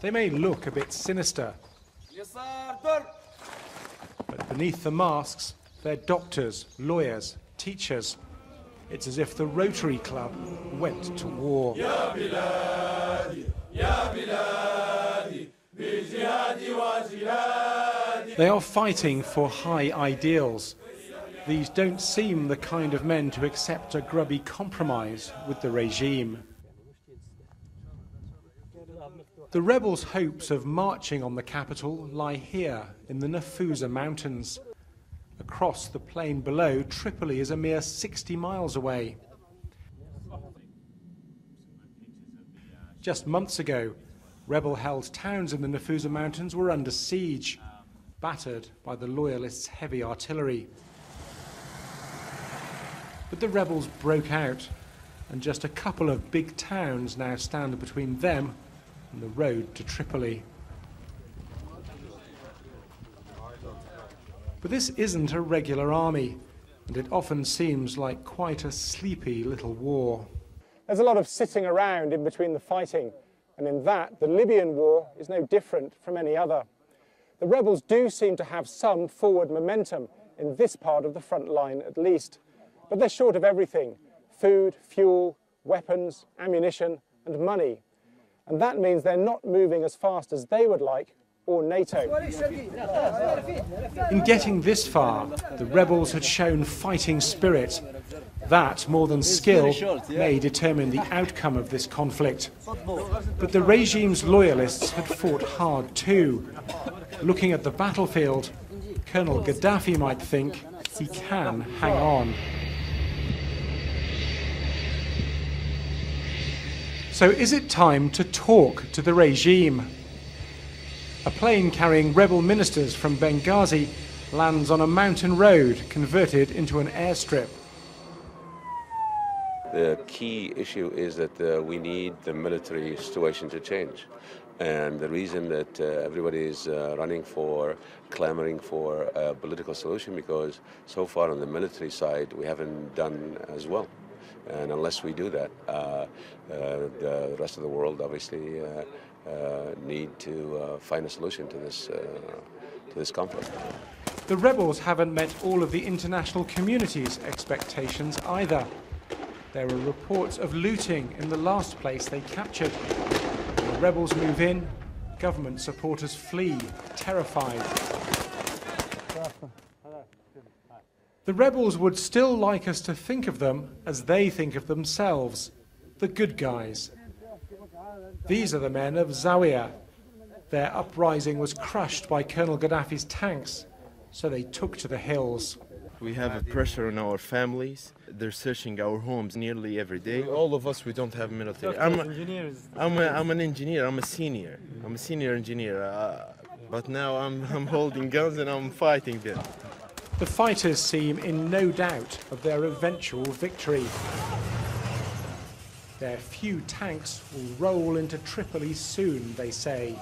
They may look a bit sinister, but beneath the masks, they're doctors, lawyers, teachers. It's as if the Rotary Club went to war. They are fighting for high ideals. These don't seem the kind of men to accept a grubby compromise with the regime. The rebels' hopes of marching on the capital lie here in the Nafusa Mountains. Across the plain below, Tripoli is a mere 60 miles away. Just months ago, rebel-held towns in the Nafusa Mountains were under siege, battered by the loyalists' heavy artillery. But the rebels broke out, and just a couple of big towns now stand between them and the road to Tripoli. But this isn't a regular army, and it often seems like quite a sleepy little war. There's a lot of sitting around in between the fighting, and in that, the Libyan war is no different from any other. The rebels do seem to have some forward momentum in this part of the front line at least, but they're short of everything: food, fuel, weapons, ammunition and money. And that means they're not moving as fast as they would like, or NATO. In getting this far, the rebels had shown fighting spirit. That, more than skill, may determine the outcome of this conflict. But the regime's loyalists had fought hard too. Looking at the battlefield, Colonel Gaddafi might think he can hang on. So is it time to talk to the regime? A plane carrying rebel ministers from Benghazi lands on a mountain road converted into an airstrip. The key issue is that we need the military situation to change. And the reason that everybody is clamoring for a political solution, because so far on the military side we haven't done as well. And unless we do that, the rest of the world obviously need to find a solution to this conflict. The rebels haven't met all of the international community's expectations either. There are reports of looting in the last place they captured. When the rebels move in, government supporters flee, terrified. The rebels would still like us to think of them as they think of themselves, the good guys. These are the men of Zawiya. Their uprising was crushed by Colonel Gaddafi's tanks, so they took to the hills. We have a pressure on our families. They're searching our homes nearly every day. All of us, we don't have military. I'm an engineer. I'm a senior engineer. But now I'm holding guns and I'm fighting them. The fighters seem in no doubt of their eventual victory. Their few tanks will roll into Tripoli soon, they say.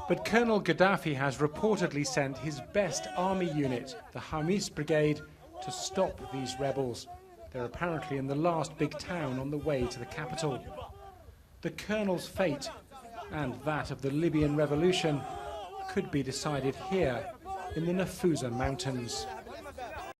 But Colonel Gaddafi has reportedly sent his best army unit, the Hamis Brigade, to stop these rebels. They're apparently in the last big town on the way to the capital. The colonel's fate, and that of the Libyan revolution, could be decided here in the Nafusa Mountains.